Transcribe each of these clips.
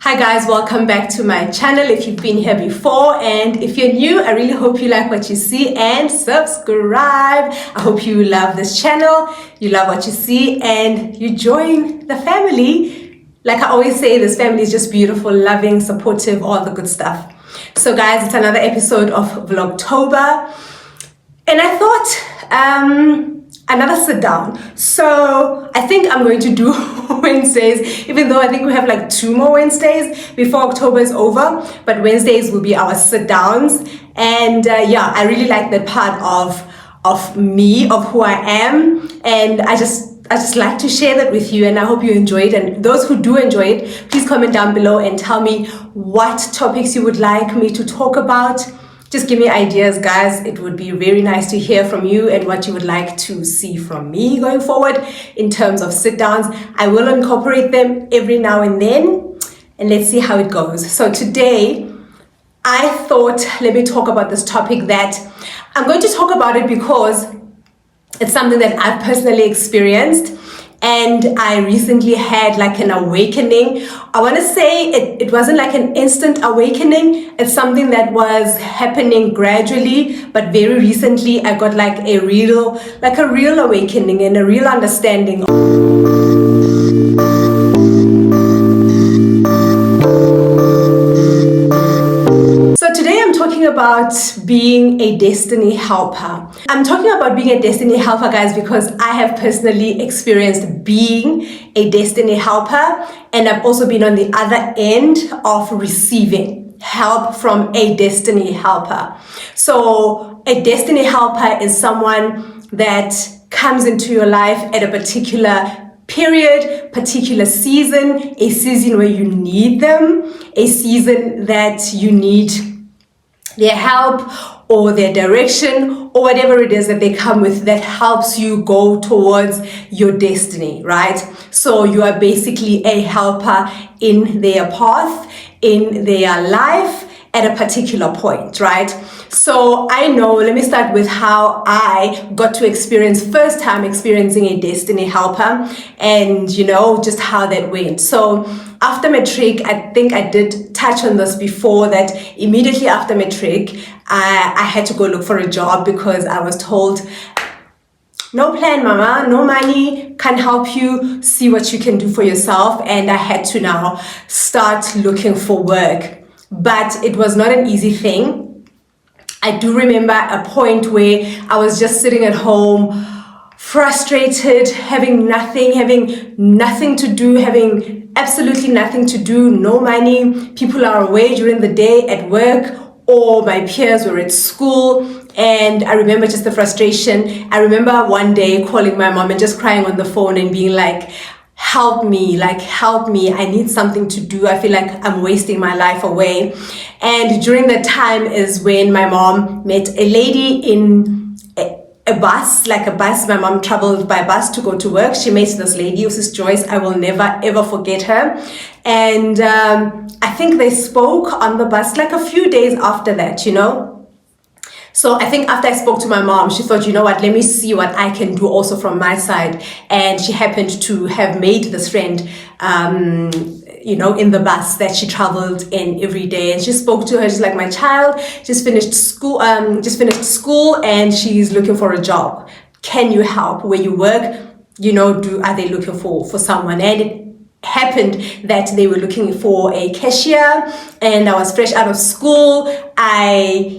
Hi guys, welcome back to my channel if you've been here before, and if you're new, I really hope you like what you see and subscribe. I hope you love this channel, you love what you see, and you join the family. Like I always say, this family is just beautiful, loving, supportive, all the good stuff. So guys, it's another episode of Vlogtober, and I thought another sit down. So I think I'm going to do Wednesdays, even though I think we have like 2 more Wednesdays before October is over, but Wednesdays will be our sit downs. And yeah, I really like that part of me, of who I am, and I just like to share that with you, and I hope you enjoy it. And those who do enjoy it, please comment down below and tell me what topics you would like me to talk about. Just give me ideas, guys. It would be very nice to hear from you and what you would like to see from me going forward in terms of sit downs. I will incorporate them every now and then, and let's see how it goes. So today, I thought, let me talk about this topic that I'm going to talk about it because it's something that I've personally experienced, and I recently had like an awakening. I want to say it wasn't like an instant awakening. It's something that was happening gradually, but very recently I got like a real awakening and a real understanding. So today I'm talking about being a destiny helper. I'm talking about being a destiny helper, guys, because I have personally experienced being a destiny helper, and I've also been on the other end of receiving help from a destiny helper. So a destiny helper is someone that comes into your life at a particular period, particular season, a season where you need them, a season that you need their help or their direction or whatever it is that they come with that helps you go towards your destiny, right? So you are basically a helper in their path, in their life at a particular point, right? So I know, let me start with how I got to experience, first time experiencing a destiny helper, and you know, just how that went. So after matric, I think I did touch on this before, that immediately after matric, I had to go look for a job because I was told, no plan, mama, no money, can't help you, see what you can do for yourself. And I had to now start looking for work. But it was not an easy thing. I do remember a point where I was just sitting at home, frustrated, having nothing to do, having absolutely nothing to do, no money. People are away during the day at work, or my peers were at school. And I remember just the frustration. I remember one day calling my mom and just crying on the phone and being like, help me, I need something to do. I feel like I'm wasting my life away. And during that time is when my mom met a lady in a bus. My mom traveled by bus to go to work. She met this lady, Mrs. Joyce. I will never ever forget her. And I think they spoke on the bus like a few days after that, you know. So I think after I spoke to my mom, she thought, you know what, let me see what I can do also from my side. And she happened to have made this friend, you know, in the bus that she traveled in every day. And she spoke to her, she's like, my child just finished school, and she's looking for a job. Can you help where you work? You know, are they looking for someone? And it happened that they were looking for a cashier, and I was fresh out of school. I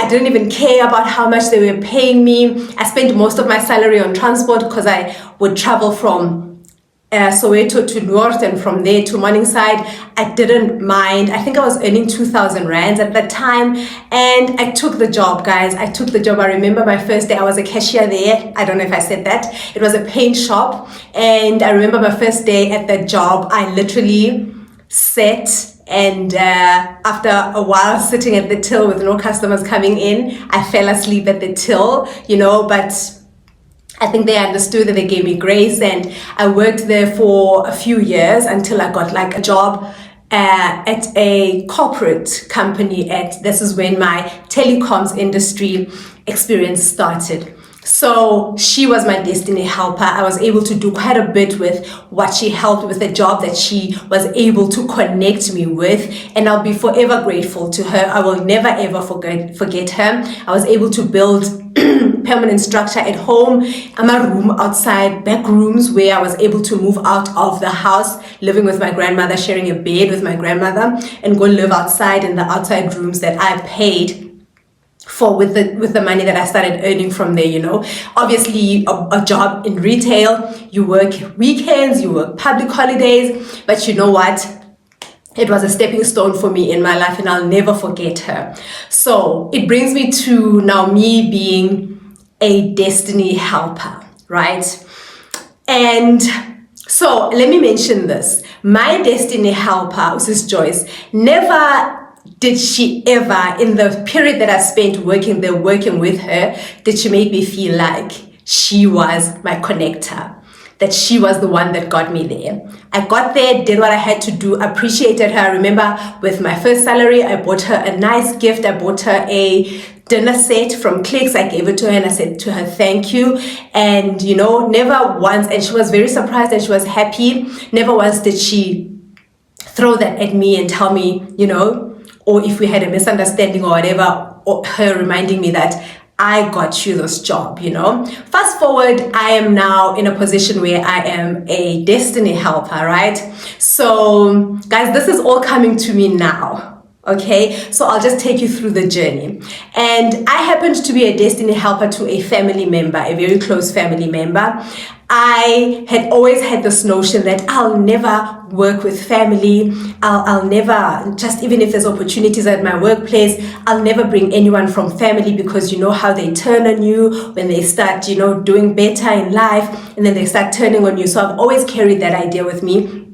didn't even care about how much they were paying me. I spent most of my salary on transport because I would travel from Soweto to North and from there to Morningside. I didn't mind. I think I was earning 2,000 rands at that time, and I took the job, guys. I took the job. I remember my first day, I was a cashier there. I don't know if I said that. It was a paint shop, and I remember my first day at that job, I literally sat, and after a while sitting at the till with no customers coming in, I fell asleep at the till, you know, but I think they understood that they gave me grace, and I worked there for a few years until I got like a job at a corporate company. This is when my telecoms industry experience started. So she was my destiny helper. I was able to do quite a bit with what she helped with, the job that she was able to connect me with, and I'll be forever grateful to her. I will never ever forget her. I was able to build permanent structure at home, my room outside, back rooms where I was able to move out of the house, living with my grandmother, sharing a bed with my grandmother, and go live outside in the outside rooms that I paid for with the money that I started earning from there. You know, obviously a job in retail, you work weekends, you work public holidays, but you know what? It was a stepping stone for me in my life, and I'll never forget her. So it brings me to now me being a destiny helper, right? And so let me mention this. My destiny helper, Mrs. Joyce, never did she ever, in the period that I spent working there, working with her, did she make me feel like she was my connector, that she was the one that got me there. I got there, did what I had to do, appreciated her. I remember with my first salary, I bought her a nice gift. I bought her a dinner set from Clicks. I gave it to her and I said to her, thank you. And you know, never once, and she was very surprised and she was happy. Never once did she throw that at me and tell me, you know, or if we had a misunderstanding or whatever, or her reminding me that I got you this job, you know. Fast forward, I am now in a position where I am a destiny helper, right? So guys, this is all coming to me now, okay? So I'll just take you through the journey. And I happened to be a destiny helper to a family member, a very close family member. I had always had this notion that I'll never work with family. I'll never, just even if there's opportunities at my workplace, I'll never bring anyone from family, because you know how they turn on you when they start, you know, doing better in life, and then they start turning on you. So I've always carried that idea with me,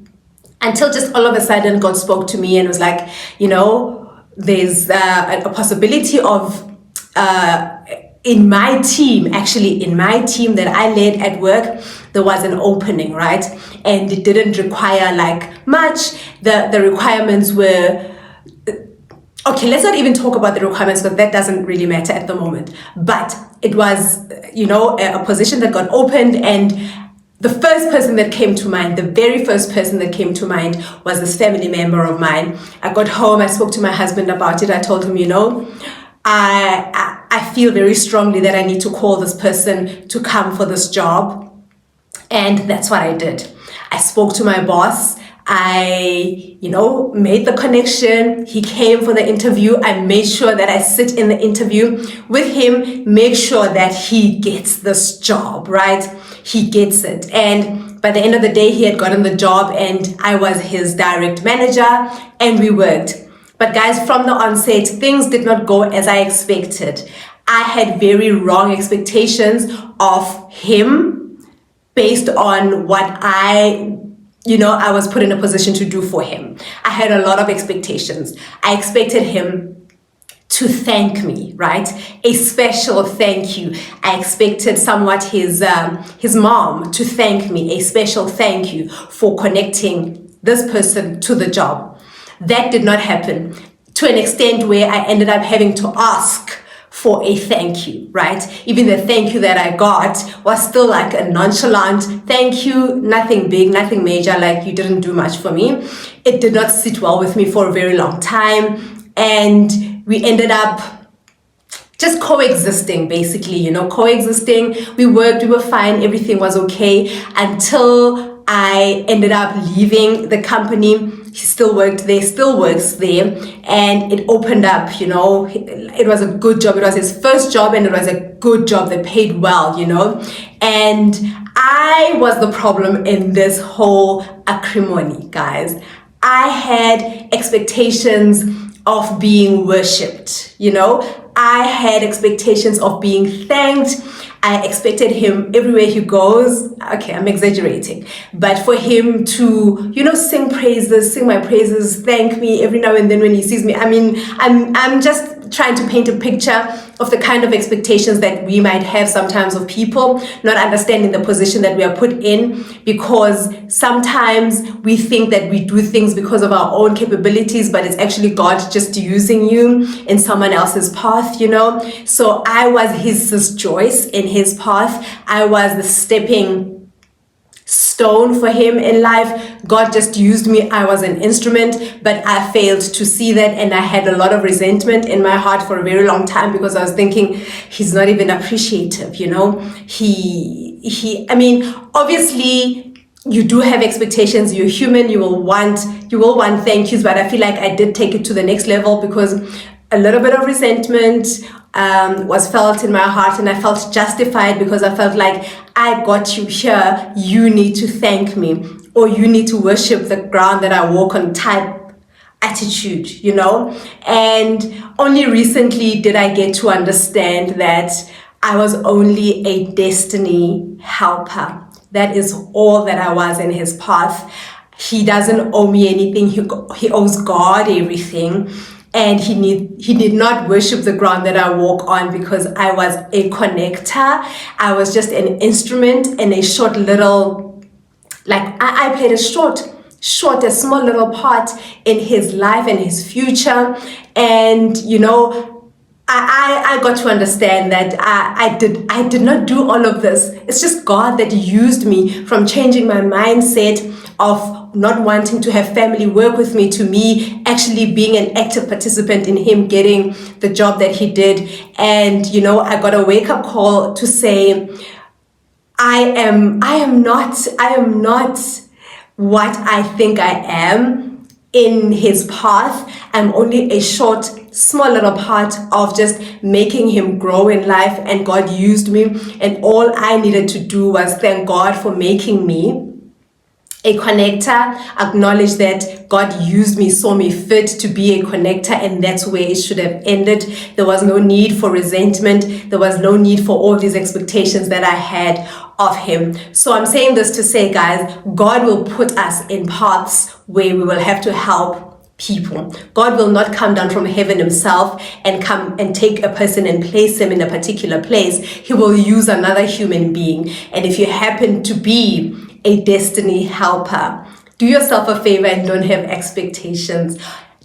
until just all of a sudden God spoke to me and was like, you know, there's a possibility of in my team that I led at work, there was an opening, right? And it didn't require like much. The requirements were, okay, let's not even talk about the requirements, because that doesn't really matter at the moment. But it was, you know, a position that got opened, and the first person that came to mind, the very first person that came to mind, was this family member of mine. I got home, I spoke to my husband about it. I told him, you know, I feel very strongly that I need to call this person to come for this job. And that's what I did. I spoke to my boss. I, you know, made the connection. He came for the interview. I made sure that I sit in the interview with him, make sure that he gets this job, right? He gets it. And by the end of the day, he had gotten the job, and I was his direct manager, and we worked. But guys, from the onset, things did not go as I expected. I had very wrong expectations of him based on what I was put in a position to do for him. I had a lot of expectations. I expected him to thank me, right? A special thank you. I expected somewhat his mom to thank me, a special thank you for connecting this person to the job. That did not happen, to an extent where I ended up having to ask for a thank you, right? Even the thank you that I got was still like a nonchalant thank you, nothing big, nothing major, like you didn't do much for me. It did not sit well with me for a very long time, and we ended up just coexisting, basically, you know, coexisting. We worked, we were fine, everything was okay, until I ended up leaving the company. He still worked there, still works there, and it opened up, you know, it was a good job. It was his first job, and it was a good job that paid well, you know, and I was the problem in this whole acrimony, guys. I had expectations of being worshipped, you know, I had expectations of being thanked. I expected him everywhere he goes. Okay, I'm exaggerating, but for him to, you know, sing my praises, thank me every now and then when he sees me. I mean, I'm just trying to paint a picture of the kind of expectations that we might have sometimes of people, not understanding the position that we are put in, because sometimes we think that we do things because of our own capabilities, but it's actually God just using you in someone else's path, you know. So I was his sis Joyce in his path. I was the stepping stone for him in life. God just used me. I was an instrument, but I failed to see that, and I had a lot of resentment in my heart for a very long time, because I was thinking he's not even appreciative, you know. I mean, obviously you do have expectations. You're human. You will want thank yous, but I feel like I did take it to the next level, because a little bit of resentment was felt in my heart, and I felt justified, because I felt like, I got you here, you need to thank me, or you need to worship the ground that I walk on type attitude, you know. And only recently did I get to understand that I was only a destiny helper. That is all that I was in his path. He doesn't owe me anything. He owes God everything. And he did not worship the ground that I walk on, because I was a connector. I was just an instrument and a short little, like I played a small little part in his life and his future. And you know, I got to understand that I did not do all of this. It's just God that used me, from changing my mindset of not wanting to have family work with me, to me actually being an active participant in him getting the job that he did. And you know, I got a wake-up call to say, I am not what I think I am in his path. I'm only a small little part of just making him grow in life, and God used me, and all I needed to do was thank God for making me a connector, acknowledge that God used me, saw me fit to be a connector, and that's where it should have ended. There was no need for resentment. There was no need for all these expectations that I had of him. So I'm saying this to say, guys, God will put us in paths where we will have to help people. God will not come down from heaven himself and come and take a person and place them in a particular place. He will use another human being. And if you happen to be a destiny helper, do yourself a favor and don't have expectations.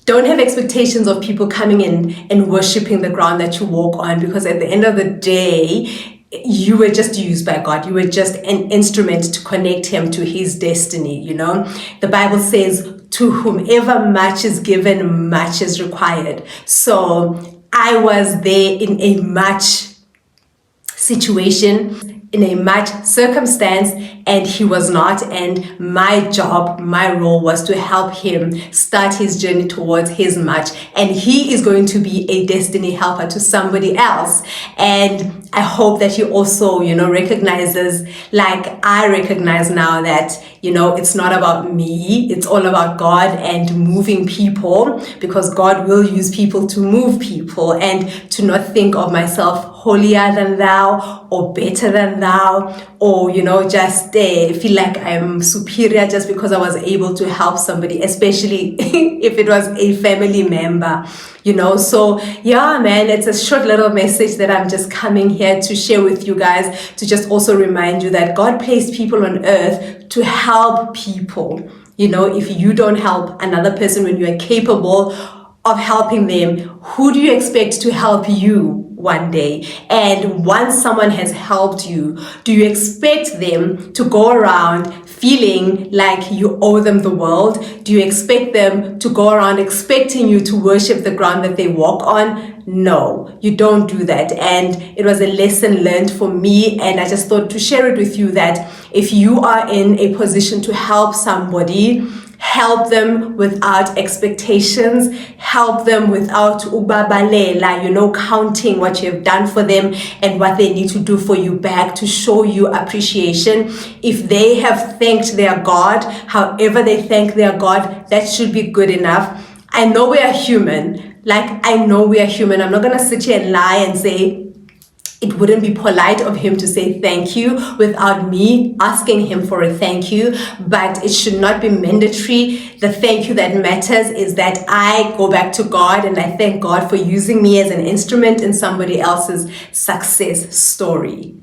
Don't have expectations of people coming in and worshiping the ground that you walk on, because at the end of the day, you were just used by God. You were just an instrument to connect him to his destiny, you know. The Bible says, to whomever much is given, much is required. So I was there in a much situation, in a much circumstance, and he was not. And my job, my role was to help him start his journey towards his much. And he is going to be a destiny helper to somebody else. And I hope that he also, you know, recognizes, like I recognize now, that, you know, it's not about me, it's all about God and moving people, because God will use people to move people, and to not think of myself holier than thou or better than thou, or, you know, just feel like I'm superior just because I was able to help somebody, especially if it was a family member, you know. So yeah, man, it's a short little message that I'm just coming here to share with you guys, to just also remind you that God placed people on earth to help people. You know, if you don't help another person when you are capable of helping them, who do you expect to help you one day? And once someone has helped you, do you expect them to go around feeling like you owe them the world? Do you expect them to go around expecting you to worship the ground that they walk on? No, you don't do that. And it was a lesson learned for me, and I just thought to share it with you, that if you are in a position to help somebody, help them without expectations, help them without ubabalela, you know, counting what you have done for them and what they need to do for you back to show you appreciation. If they have thanked their God, however they thank their God, that should be good enough. I know we are human. I'm not going to sit here and lie and say, it wouldn't be polite of him to say thank you without me asking him for a thank you, but it should not be mandatory. The thank you that matters is that I go back to God and I thank God for using me as an instrument in somebody else's success story.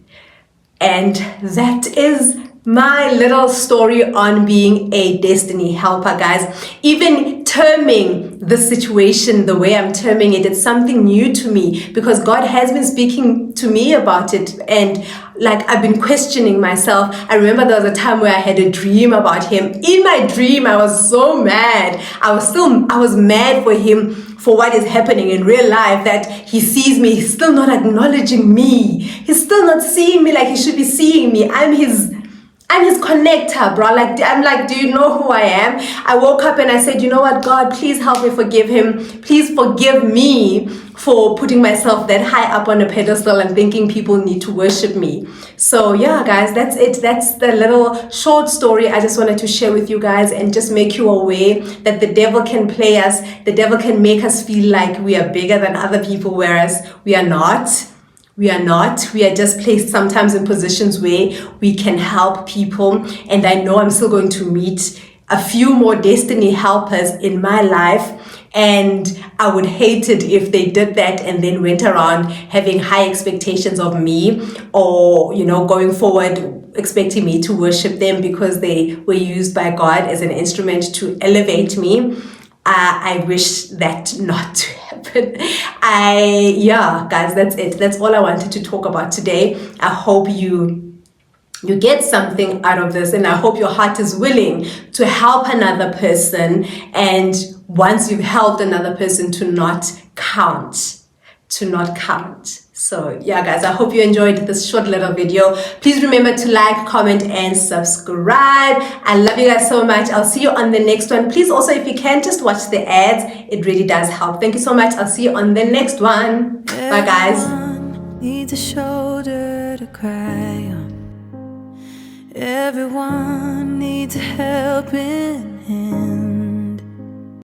And that is my little story on being a destiny helper, guys. Even terming the situation the way I'm terming it, it's something new to me because God has been speaking to me about it, and like I've been questioning myself. I remember there was a time where I had a dream about him. In my dream, I was so mad. I was mad for him for what is happening in real life, that he sees me, he's still not acknowledging me. He's still not seeing me like he should be seeing me. I'm his connector, bro. I'm like, do you know who I am? I woke up and I said, you know what, God, please help me forgive him. Please forgive me for putting myself that high up on a pedestal and thinking people need to worship me. So yeah, guys, that's it. That's the little short story I just wanted to share with you guys and just make you aware that the devil can play us. The devil can make us feel like we are bigger than other people, whereas we are not. We are not. We are just placed sometimes in positions where we can help people. And I know I'm still going to meet a few more destiny helpers in my life. And I would hate it if they did that and then went around having high expectations of me, or, you know, going forward expecting me to worship them because they were used by God as an instrument to elevate me. I wish that not to happen. Yeah, guys, that's it. That's all I wanted to talk about today. I hope you get something out of this, and I hope your heart is willing to help another person, and once you've helped another person, to not count. So yeah, guys, I hope you enjoyed this short little video. Please remember to like, comment, and subscribe. I love you guys so much. I'll see you on the next one. Please also, if you can, just watch the ads. It really does help. Thank you so much. I'll see you on the next one. Bye, guys. Everyone needs a shoulder to cry on. Everyone needs a helping